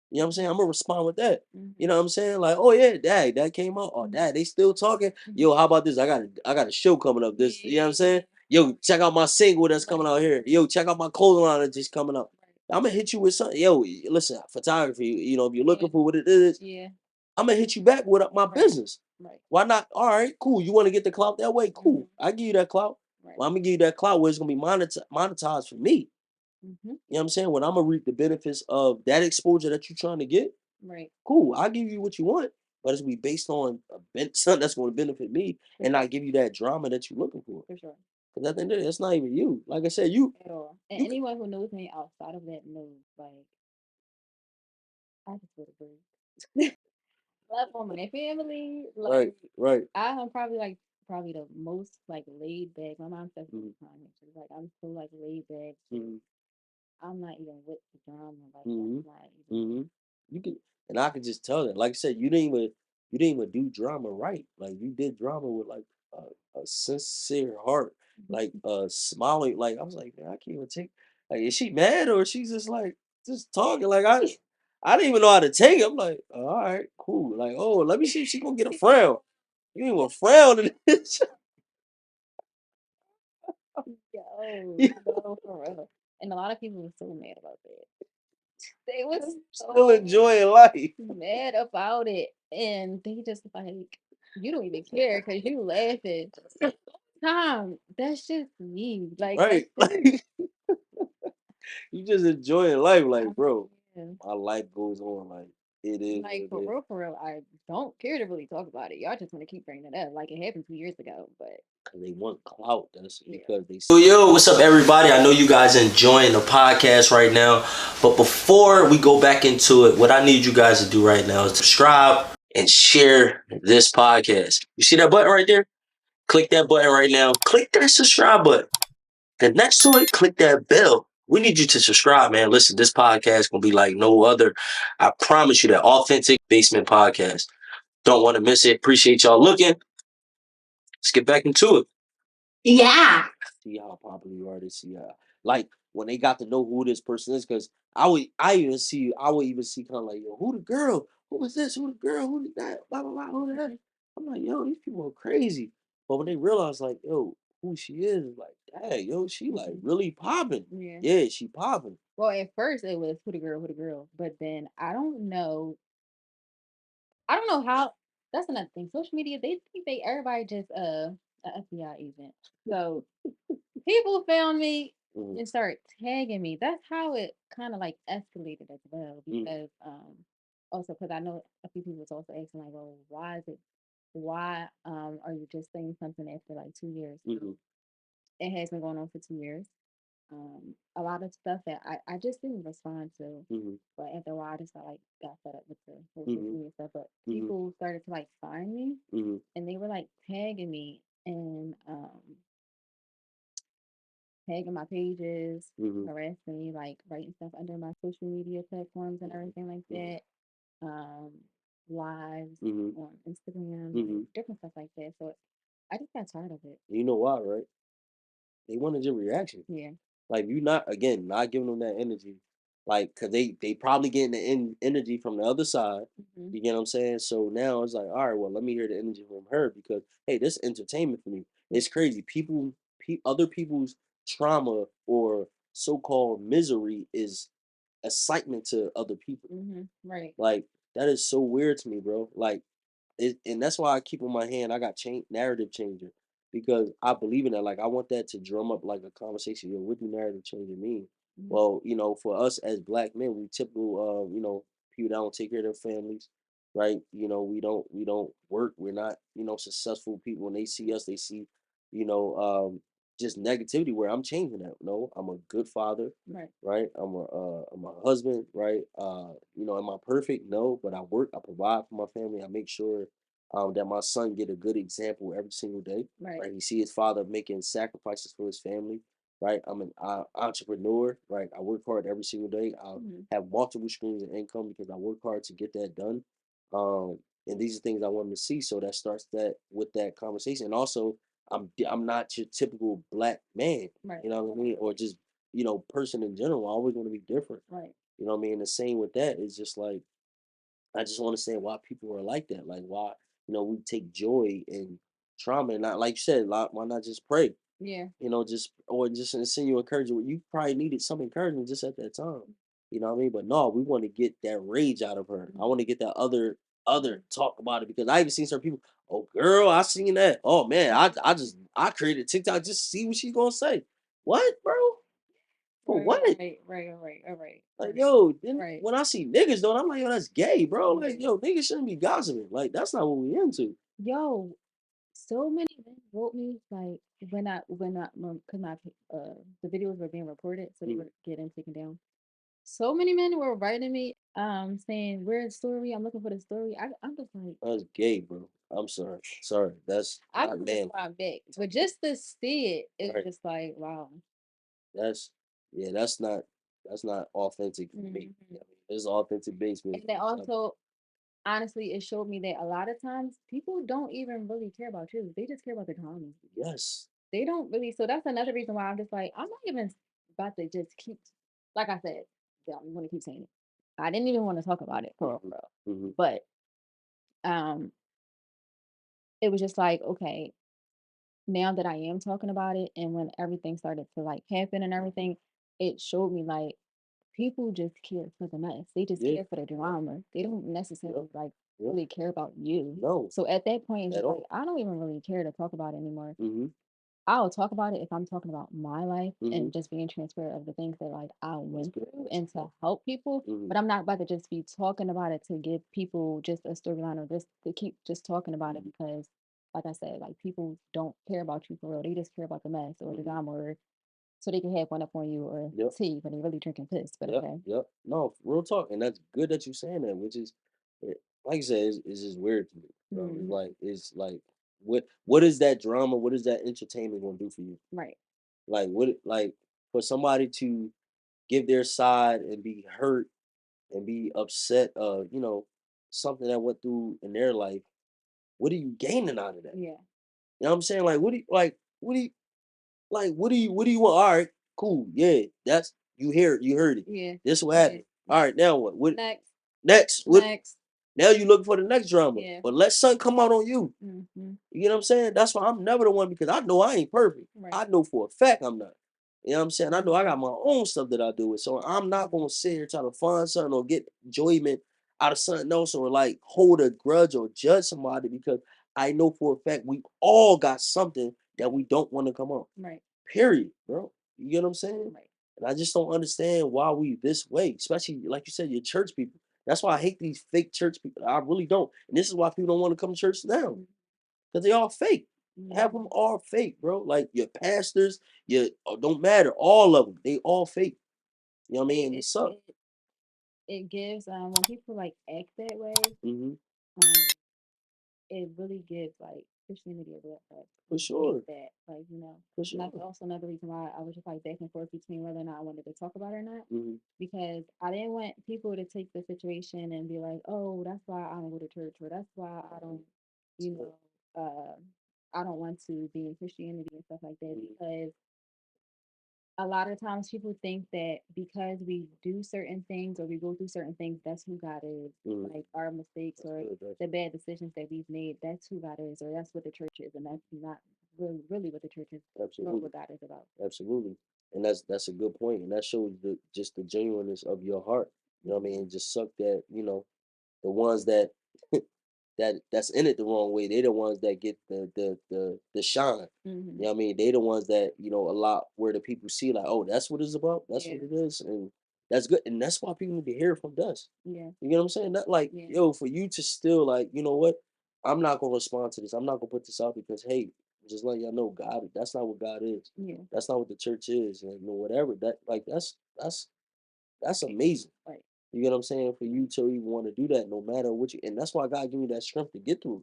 You know what I'm saying? I'm gonna respond with that. You Mhm. know what I'm saying? Like, oh yeah, dad, that came out. Oh, Mhm. dad, they still talking. Mhm. Yo, how about this? I got a show coming up. This, you know what I'm saying? Yo, check out my single that's coming out here. Yo, check out my clothing line that's just coming up. I'm gonna hit you with something. Yo, listen, photography. If you're Yeah. looking for what it is, Yeah. I'm gonna hit you back with my Right. business. Right. Why not? All right, cool. You want to get the clout that way? Cool. Mhm. I give you that clout. Right. Well, I'm gonna give you that clout where it's gonna be monetized for me. Mhm. You know what I'm saying? When I'm gonna reap the benefits of that exposure that you're trying to get, Right. cool. I'll give you what you want, but it's gonna be based on something that's gonna benefit me For and sure. not give you that drama that you're looking for. For sure. Because at the end of the day, it's not even you. Like I said, you At all. And you c- anyone who knows me outside of that knows, like, I just go to break. Love for my family. right, Like, right. I am probably the most like laid back. My mom says all Mm-hmm, the time. She's like, I'm so like laid back. mm-hmm, I'm not even with the drama. Like, mm-hmm. I'm not even. Mm-hmm. You can, and I can just tell that. Like I said, you didn't even do drama right. Like you did drama with like a sincere heart, like smiling. Like I was like, man, I can't even take. Like, is she mad or is she just like just talking? Like I didn't even know how to take it. I'm like, all right, cool. Like, oh, let me see if she gonna get a frown. You ain't even frown in this. Yo, You no, for real. And a lot of people were so mad about that. They was still so enjoying life. mad about it, and they just like, you don't even care because you laughing. Tom, that's just me. Like that's Right. just Like you just enjoying life. Like, bro, yeah. my life goes on. Like it is Like what it is. for real, I don't care to really talk about it. Y'all just want to keep bringing it up, like it happened 2 years ago. But Cause they want clout. That's yeah, because they. Yo, what's up, everybody? I know you guys enjoying the podcast right now, but before we go back into it, what I need you guys to do right now is subscribe and share this podcast. You see that button right there? Click that button right now. Click that subscribe button. Then next to it, click that bell. We need you to subscribe, man. Listen, this podcast gonna be like no other. I promise you that authentic basement podcast. Don't want to miss it. Appreciate y'all looking. Let's get back into it. Yeah. See how popular you are. They see like when they got to know who this person is, because I would even see kind of like, yo, who the girl? Who was this? Who the girl? Who did that? Blah blah blah. Who that? I'm like, yo, these people are crazy. But when they realize, like, yo, who she is, like, hey, yo, she like really popping. yeah. Yeah, she popping. Well, at first it was who the girl, but then I don't know how. That's another thing. Social media, they think they everybody just a FBI agent. So people found me Mhm, and started tagging me. That's how it kind of like escalated as well. mhm, Because also because I know a few people was also asking like, well, why are you just saying something after like 2 years? mhm, It has been going on for 2 years. A lot of stuff that I just didn't respond to. mhm, But after a while, I just got fed up with the whole social mhm, media stuff. But mhm, people started to like find me, mhm, and they were like tagging me and tagging my pages, mhm, harassing me, like writing stuff under my social media platforms and everything like mhm, that. Um, lives mhm, on Instagram, like mhm. different stuff like that. So I just got tired of it. You know why, right? They wanted your reaction. Yeah. Like you not giving them that energy, like cause they probably getting the energy from the other side. Hmm. You get what I'm saying? So now it's like, all right, well, let me hear the energy from her because hey, this is entertainment for me. Yeah. It's crazy. Other people's trauma or so-called misery is excitement to other people. Right. Like that is so weird to me, bro. Like and that's why I keep on my hand. I got change narrative changer because I believe in that. Like I want that to drum up like a conversation. Yo, what do narrative changer mean? Mhm. Well, for us as black men, we typical, people that don't take care of their families, right? We don't work. We're not, successful people. When they see us, they see, you know, just negativity. Where I'm changing that. No, I'm a good father, Right. right? I'm a husband, right? Am I perfect? No, but I work, I provide for my family, I make sure that my son get a good example every single day, Right. right? He see his father making sacrifices for his family, right? I'm an entrepreneur, right? I work hard every single day. I Mhm. have multiple streams of income because I work hard to get that done. And these are things I want to see. So that starts that with that conversation. And also, I'm not your typical black man, Right. you know what I mean, or just person in general. I always want to be different. Right. You know what I mean? The same with that. It's just like I just want to say why people are like that. Like why, we take joy in trauma and not like you said, why not just pray? Yeah. Just or just send you encouragement. You probably needed some encouragement just at that time. You know what I mean? But no, we want to get that rage out of her. I want to get that other talk about it because I even seen some people, oh girl, I seen that. Oh man, I created TikTok just to see what she's gonna say. What, bro? For Right. what? Right. All right. All right. Like, yo, then Right. when I see niggas though, I'm like, yo, that's gay, bro. Like, yo, niggas shouldn't be gossiping. Like, that's not what we into. Yo, so many men wrote me like because my the videos were being reported, so they Mm, were getting taken down. So many men were writing me, saying, "Where's the story? I'm looking for the story." I'm just like, that's gay, bro. I'm sorry. Sorry. That's I not can man. respond back, but just to see it, it's Right. just like, wow. That's yeah, that's not authentic for me. Mhm. I mean, this is authentic basement. And then also, honestly, it showed me that a lot of times people don't even really care about you. They just care about the drama. Yes. They don't really. So that's another reason why I'm just like, I'm not even about to just keep, like I said, yeah, I'm going to keep saying it. I didn't even want to talk about it for real. Mm-hmm. But um, it was just like, okay, now that I am talking about it, and when everything started to like happen and everything, it showed me like people just care for the mess. They just Yeah. care for the drama. They don't necessarily like Yeah. really care about you. No. So at that point, it's At just like all. I don't even really care to talk about it anymore. Mm-hmm. I'll talk about it if I'm talking about my life Mm-hmm. and just being transparent of the things that like I went good. through and to help people. Mm-hmm. But I'm not about to just be talking about it to give people just a storyline or just to keep just talking about it because, like I said, like people don't care about you for real. They just care about the mess or the drama or so they can have one up on you or Yep. tea when they really drinking piss. But Yep. okay. Yep. No, real talk, and that's good that you're saying that. Which is, like you said, it's just weird to me. Bro. Mhm. It's like, what is that drama? What is that entertainment gonna do for you? Right. Like, what? Like, for somebody to give their side and be hurt and be upset of, something that went through in their life. What are you gaining out of that? Yeah. You know what I'm saying? Like, what do you want? All right, cool, yeah, that's you heard it. Yeah. This what Yeah. happened. All right, now what? What Next. next? What Next. now? You looking for the next drama? Yeah. But let something come out on you. Mm-hmm. You know what I'm saying? That's why I'm never the one because I know I ain't perfect. Right. I know for a fact I'm not. You know what I'm saying? I know I got Mhm. my own stuff that I do with. So I'm not gonna sit here trying to find something or get enjoyment out of something else or like hold a grudge or judge somebody because I know for a fact we all got something that we don't want to come on. Right. Period, bro. You get what I'm saying? Right. And I just don't understand why we this way, especially like you said, your church people. That's why I hate these fake church people. I really don't. And this is why people don't want to come to church now. Because they all fake. Have them Mhm. all fake, bro. Like your pastors, don't matter. All of them, they all fake. You know what I mean? And it sucks. It gives when people like act that way, Mm-hmm. um, it really gives like Christianity a red flag. For I hate sure. that, like For and that's sure. also another reason why I was just like back and forth between whether or not I wanted to talk about it or not, Mm-hmm. because I didn't want people to take the situation and be like, oh, that's why I don't go to church, or that's why I don't, you know, I don't want to be in Christianity and stuff like that, because a lot of times people think that because we do certain things or we go through certain things, that's who God is. Mm-hmm. Like our mistakes That's or good. That's the bad decisions that we've made, that's who God is, or that's what the church is, and that's not really what the church is, nor absolutely. what God is about. Absolutely. And that's a good point. And that shows the genuineness of your heart. You know what I Mhm. mean? Just suck that, the ones that that's in it the wrong way. They the ones that get the shine. You Mhm. know what I mean? They the ones that, a lot where the people see like, oh, that's what it's about. That's Yeah. what it is. And that's good. And that's why people need to hear from us. Yeah. You know what I'm saying? Not like, Yeah. yo, for you to still like, you know what? I'm not gonna respond to this. I'm not gonna put this out because hey, just let y'all know God, that's not what God is. Yeah. That's not what the church is, and whatever. That like that's Right. amazing. Right. You get what I'm saying? For you to even want to do that, no matter what you, and that's why God give you that strength to get through.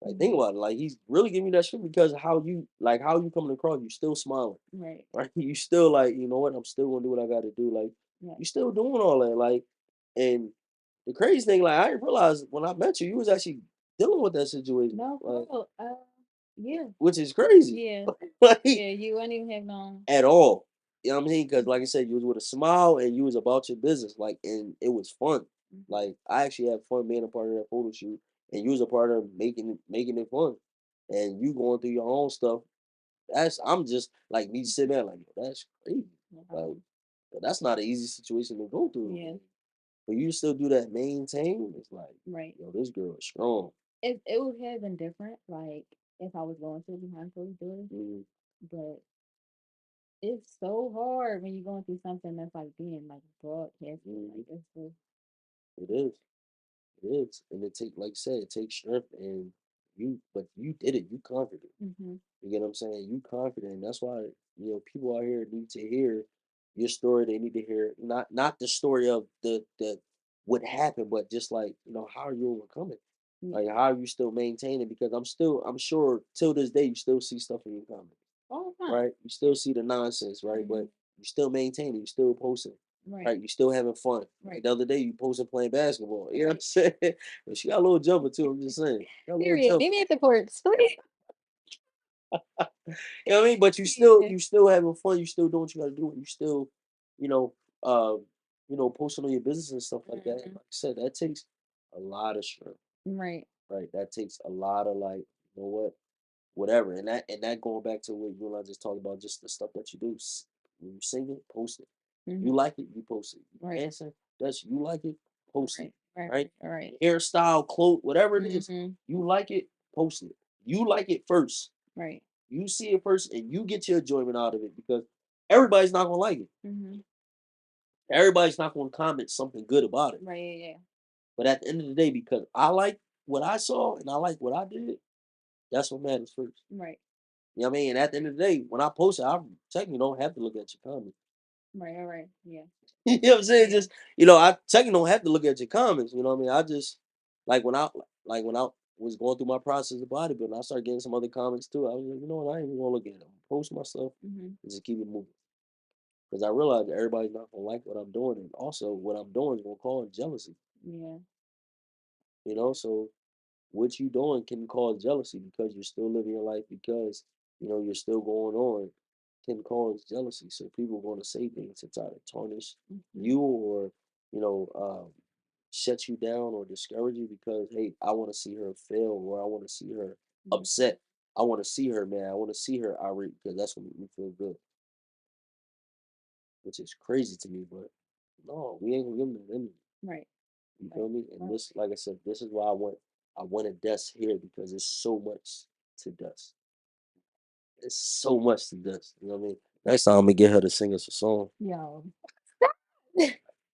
Like think Mhm. about it. Like He's really giving you that strength because how you coming across, you still smiling, Right. right? You still like, you know what? I'm still gonna do what I got to do. Like Right. you still doing all that. Like, and the crazy thing, like I didn't realize when I met you, you was actually dealing with that situation, No, like for yeah. which is crazy, Yeah. like Yeah. You wouldn't even have known. at all. You know what I mean? Because like I Mhm. said, you was with a smile and you was about your business, like, and it was fun. Mhm. Like I actually had fun being a part of that photo shoot, and you was a part of making it fun, and you going through your own stuff. I'm just like me sitting there like, yo, that's crazy. Like, Wow. but that's not an easy situation to go through. Yeah. But you still do that maintain. It's like, Right. yo, this girl is strong. It would have been different, like if I was going through behind closed doors, Mhm, but it's so hard when you're going through something that's like being like broadcasted. mhm. Like it's just It is. It is. And it take, like I said, it takes strength and but you did it. You conquered it. hmm You get what I'm saying? You conquered it. And that's why, people out here need to hear your story. They need to hear not the story of the what happened, but just like, how are you overcoming? yeah, Like how are you still maintaining? Because I'm sure till this day you still see stuff in your comments, all the time. right? You still see the nonsense, right? Hmm. But you still maintaining, you still posting. Right. right? You still having fun. Right. Like the other day, you posted playing basketball. You know what I'm saying? But she got a little jumper too. I'm just saying. Got a little Period. jumper. Meet me at the courts, please. You know what I mean? But Yeah. you still having fun. You still doing what you got to do. You still, you know, posting on your business and stuff like that. Mhm. Like I said, that takes a lot of strength, Right. right? That takes a lot of like, you know what, whatever. And that going back to what you and I just talked about, just the stuff that you do. When you singing, post it. Mhm. You like it, you post it. You Right. dancing, that's you like it, post it. Right. Right? Right. Hairstyle, clothes, whatever it is, Mhm. you like it, post it. You like it first. Right. You see it first, and you get your enjoyment out of it because everybody's not gonna like it. Mhm. Everybody's not gonna comment something good about it. Right. Yeah. But at the end of the day, because I like what I saw and I like what I did, that's what matters first. Right. You know what I mean? And at the end of the day, when I post it, I technically don't have to look at your comments. Right. All right. Yeah. You know what I'm saying? Yeah. Just I technically don't have to look at your comments. You know what I mean? I just when I was going through my process of bodybuilding, I started getting some other comments too. I was like, you know what? I ain't even gonna look at them. Post my stuff Mhm. and just keep it moving. Because I realized that everybody's not gonna like what I'm doing, and also what I'm doing is gonna cause jealousy. Yeah. So what you doing can cause jealousy because you're still living your life because you're still going on can cause jealousy. So people want to say things to try to tarnish Mhm. you or you know shut you down or discourage you because hey, I want to see her fail or I want to see her Mhm. upset. I want to see her mad. I want to see her irate because that's what makes me feel good, which is crazy to me. But no, we ain't gonna give them that energy. Right. You Right. feel me? And Right. this, like I said, this is why I wanted Dust here because there's so much to Dust. It's so much to Dust. You know what I mean? Next time I'm gonna get her to sing us a song. Yo.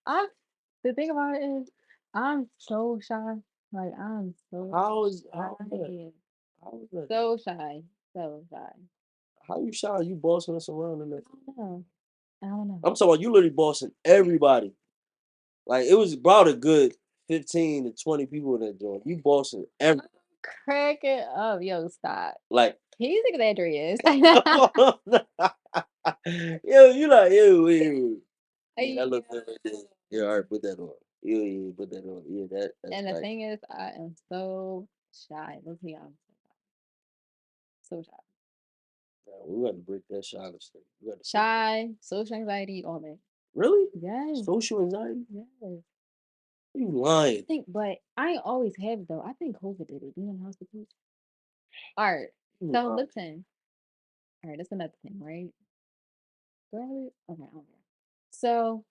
I the thing about it is I'm so shy. Like I'm so How is that? shy. How is that? So shy. So shy. How you shy? You bossing us around in I that? don't know. I don't know. I'm talking about you literally bossing everybody. Like it was about a good 15 to 20 people in that joint. You bossing every Crack it up. Yo, stop. like He's exaggerating. yo, you like ew. Yeah, that Yeah. look good right there. Yeah, all right, put that on. Yeah, put that on. Yeah, that's And the right. thing is, I am so shy. Let's be honest. So shy. Yeah, we got to break that silence thing. We got to break that. Shy, social anxiety, all that. Really? Yes. Social anxiety? Yes. You I lying? think, but I ain't always have it though. I think COVID did it. Being in the hospital. All right. You So lying? listen. All right, that's another thing, right? Girl, okay, I don't know. So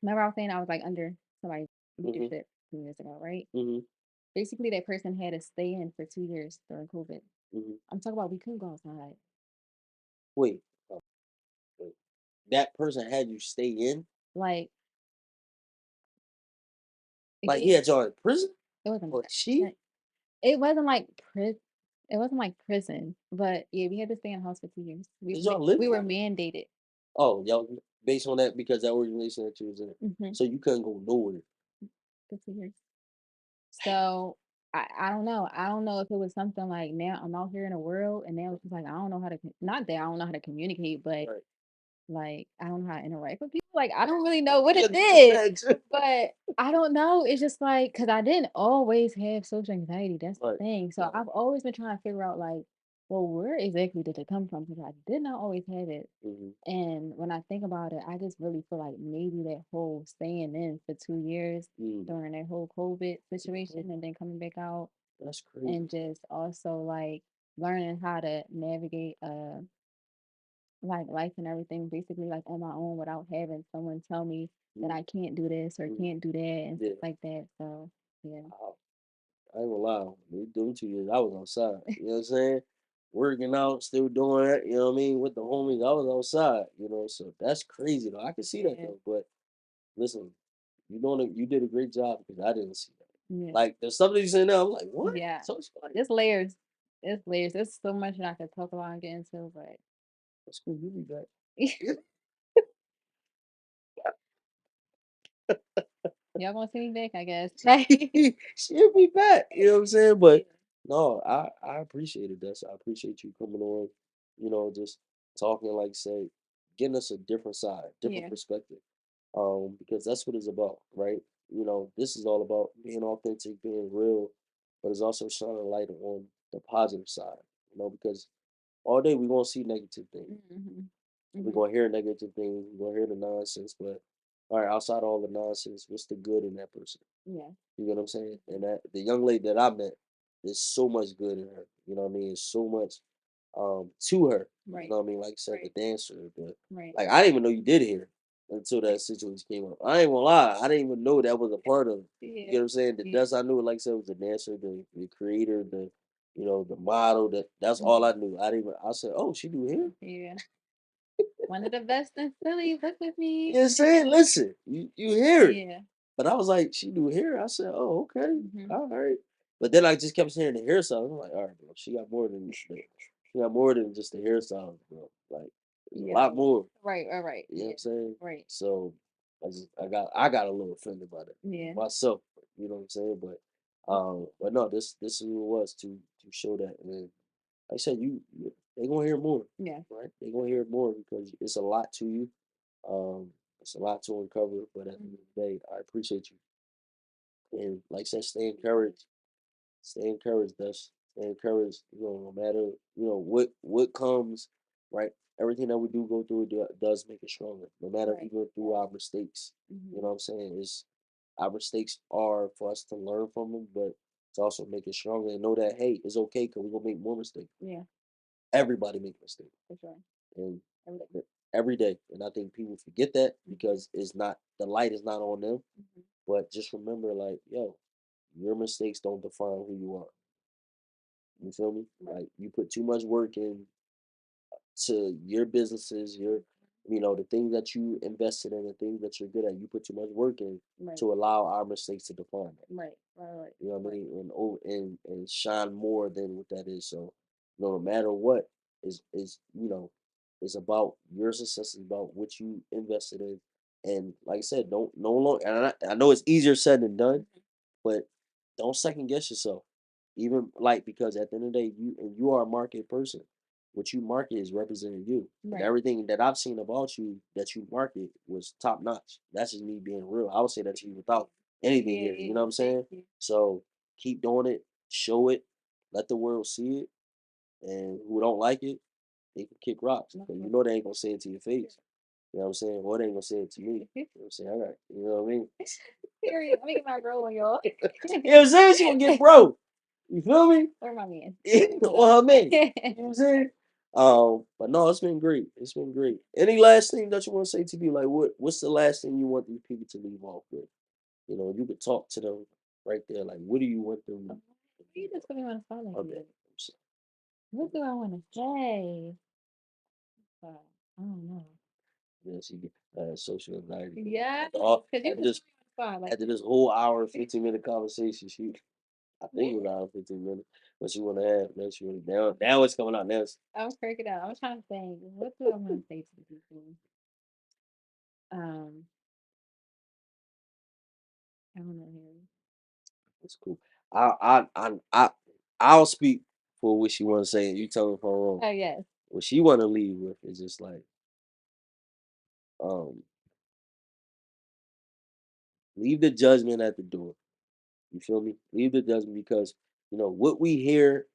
remember I was saying I was like under somebody's Mhm. leadership 2 years ago, right? Mhm. Basically, that person had to stay in for 2 years during COVID. Mhm. I'm talking about we couldn't go outside. Wait. Oh, wait. That person had you stay in? Like, Like he yeah, had y'all in prison? it wasn't Or she? like it wasn't like prison. It wasn't like prison, but yeah, we had to stay in the house for 2 years. Did y'all live We were there? mandated. Oh, y'all based on that because that organization that you was in. Mm-hmm. So you couldn't go nowhere. For 2 years. So I don't know. I don't know if it was something like now I'm out here in the world and now it's just like I don't know how to not that I don't know how to communicate, but Right. like I don't know how to interact with people. Like I don't really know what Yeah, it that's did. that too. But I don't know. It's just like because I didn't always have social anxiety. That's the Right. thing. So I've always been trying to figure out like, well, where exactly did it come from? Because I did not always have it. Mhm. And when I think about it, I just really feel like maybe that whole staying in for 2 years Mm. during that whole COVID Mhm. situation and then coming back out That's crazy. and just also like learning how to navigate like life and everything basically like on my own without having someone tell me that Mm. I can't do this or Mm. can't do that and Yeah. stuff like that. So yeah. I ain't gonna lie. Me doing 2 years, I was outside. You know what I'm saying? Working out, still doing it. You know what I mean? With the homies, I was outside. So that's crazy though. I can see that Yeah. though. But listen, you did a great job because I didn't see that. Yeah. Like there's something you saying now. I'm like, what? Yeah. So it's like, It's layers. It's layers. There's so much that I could talk about and get into, but that's cool. You be back. y'all gonna see me back, I guess. She'll be back. You know what I'm saying? But no, I appreciate it. I appreciate you coming on. Just talking, like say, getting us a different side, different Yeah. perspective. because that's what it's about, right? You know, this is all about being authentic, being real, but it's also shining a light on the positive side, you know, because all day we're gonna see negative things. Mm-hmm. We're Mm-hmm. gonna hear negative things, we're gonna hear the nonsense, but all right, outside all the nonsense, what's the good in that person? Yeah. You know what I'm saying? And that the young lady that I met, there's so much good in her. You know what I mean? There's so much to her. You Right. know what I mean? Like I said, Right. the dancer, Right. like I didn't even know you did hair until that situation came up. I ain't gonna lie, I didn't even know that was a part of it. You Yeah. know what I'm saying? The Yeah. dust I knew, like I said, was the dancer, the creator, the model. That's all I knew. I didn't even. I said, oh, she do hair. Yeah. One of the best in Philly. Look with me. You know what I'm saying? Listen, you hear it. Yeah. But I was like, she do hair. I said, oh, okay, Mm-hmm. all right. But then I just kept hearing the hairstyle. I'm like, all right, bro, she got more than she got more than just the hairstyle, bro. Like, there's a Yeah. lot more. Right. All right. You know what Yeah. I'm saying? Right. So I got a little offended by that Yeah. myself. You know what I'm saying? But no, this is what it was to show that. And like I said, they gonna hear more, Yeah. right? They gonna hear more because it's a lot to you. Um, it's a lot to uncover. But at the end of the day, I appreciate you. And like I said, stay encouraged. Stay encouraged, Dust. Stay encouraged. You know, no matter what comes, right? Everything that we do go through does make us stronger. No matter Right. even through our mistakes. Mm-hmm. You know what I'm saying? Is our mistakes are for us to learn from them, but it's also make us stronger and know that hey, it's okay because we're gonna make more mistakes. Yeah. Everybody make mistakes, For sure. and Every day. every day. And I think people forget that because it's not the light is not on them. Mm-hmm. But just remember, like, yo, your mistakes don't define who you are. You feel me? Right. Like you put too much work in to your businesses, the things that you invested in, the things that you're good at. You put too much work in Right. to allow our mistakes to define that. Right. Right. You know what I Right. mean? And shine more than what that is. So, no matter what is about your success, is about what you invested in. And like I said, don't no longer. And I know it's easier said than done, but don't second guess yourself. Even like because at the end of the day, you are a market person. What you market is representing you. And Right. everything that I've seen about you that you market was top notch. That's just me being real. I would say that to you without anything Yeah. here. Yeah. You know what I'm saying? Yeah. So keep doing it, show it, let the world see it. And who don't like it, they can kick rocks. But you know they ain't gonna say it to your face. You know what I'm saying? Or they ain't gonna say it to me. You know what I'm saying? All right. You know what I mean? Period. Let me get my girl on y'all. You know what I'm saying? She gonna get broke. You feel me? Or my man. Or her man. You know what I'm saying? But no, it's been great. It's been great. Any last thing that you want to say to me? Like what's the last thing you want these people to leave off with? You know, you could talk to them right there. Like, what do you want them? You just put me on the spot like Okay. that. What do I want to say? I don't know. Yeah, she get social anxiety. Yeah, After, all, because you after just this, put me on the spot like after this whole hour, 15-minute conversation, I think it was an hour, 15 minutes. What she want to have? Now she want now it's coming out now. I'm cracking out. I'm trying to think. What do I want to say to the people? Um, I don't know. Harry. It's cool. I'll speak for what she want to say, and you tell me if I'm wrong. Oh yes. What she want to leave with is just like, um, leave the judgment at the door. You feel me? Leave the judgment because what we hear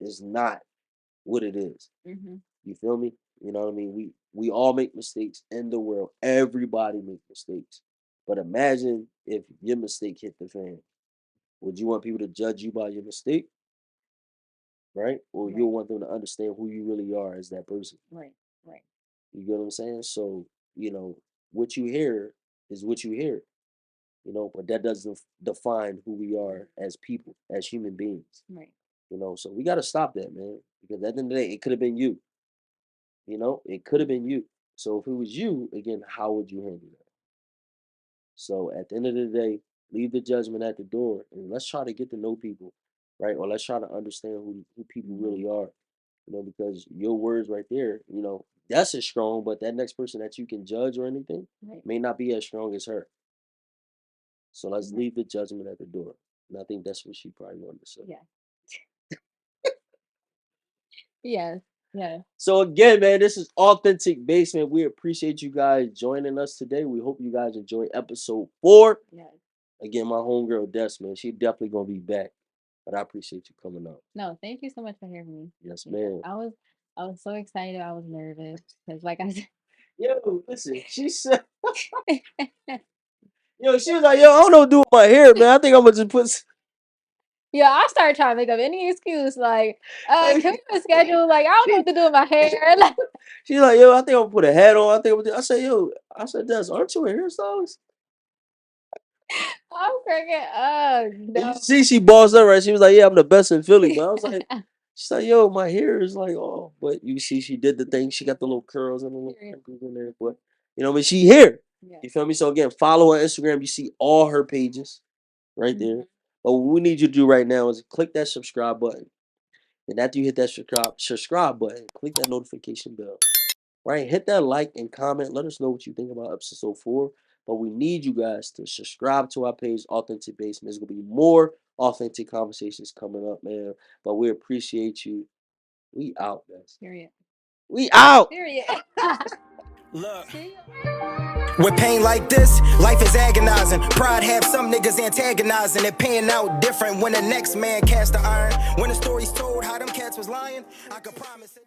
is not what it is. Mhm. You feel me? You know what I mean? We all make mistakes in the world. Everybody makes mistakes. But imagine if your mistake hit the fan. Would you want people to judge you by your mistake? Right? Or Right. you'll want them to understand who you really are as that person. Right. Right. You get what I'm saying? So, what you hear is what you hear, but that doesn't define who we are as people, as human beings. Right. So we gotta stop that, man. Because at the end of the day, it could have been you. It could have been you. So if it was you, again, how would you handle that? So at the end of the day, leave the judgment at the door and let's try to get to know people, right? Or let's try to understand who people really are, because your words right there, that's as strong, but that next person that you can judge or anything Right. may not be as strong as her. So let's Right. leave the judgment at the door. And I think that's what she probably wanted to say. Yeah. Yes. Yeah. So again, man, this is Authentic Basement. We appreciate you guys joining us today. We hope you guys enjoy episode 4. Yes. Again, my homegirl Des, man, she definitely gonna be back. But I appreciate you coming up. No, thank you so much for having me. Yes, Yeah, man. I was so excited. I was nervous because, like I said, Yo, listen, she said, yo, she was like, yo, I don't know what to do with my hair, man. I think I'm gonna just put. yeah, I started trying to make up any excuse. Like, can we reschedule? Like, I don't know what to do with my hair. Like, She's like, yo, I think I'm gonna put a hat on. I think I'm gonna do. I said, yo, I said, Des, aren't you a hairstylist? I'm cracking up. And No. you see, she bossed up, right? She was like, yeah, I'm the best in Philly. But I was like, she's like, yo, my hair is like, oh. But you see, she did the thing. She got the little curls and the little Period. crinkles in there. But, you know, but she here. Yeah. You feel me? So again, follow her on Instagram. You see all her pages right there. Mhm. But what we need you to do right now is click that subscribe button. And after you hit that subscribe button, click that notification bell. Right? Hit that like and comment. Let us know what you think about episode 4. But we need you guys to subscribe to our page, Authentic Basement. There's going to be more authentic conversations coming up, man. But we appreciate you. We out, guys. Period. We out. Period. Look. See ya. With pain like this, life is agonizing. Pride have some niggas antagonizing. It paying out different when the next man cast the iron. When the story's told how them cats was lying, I could promise it.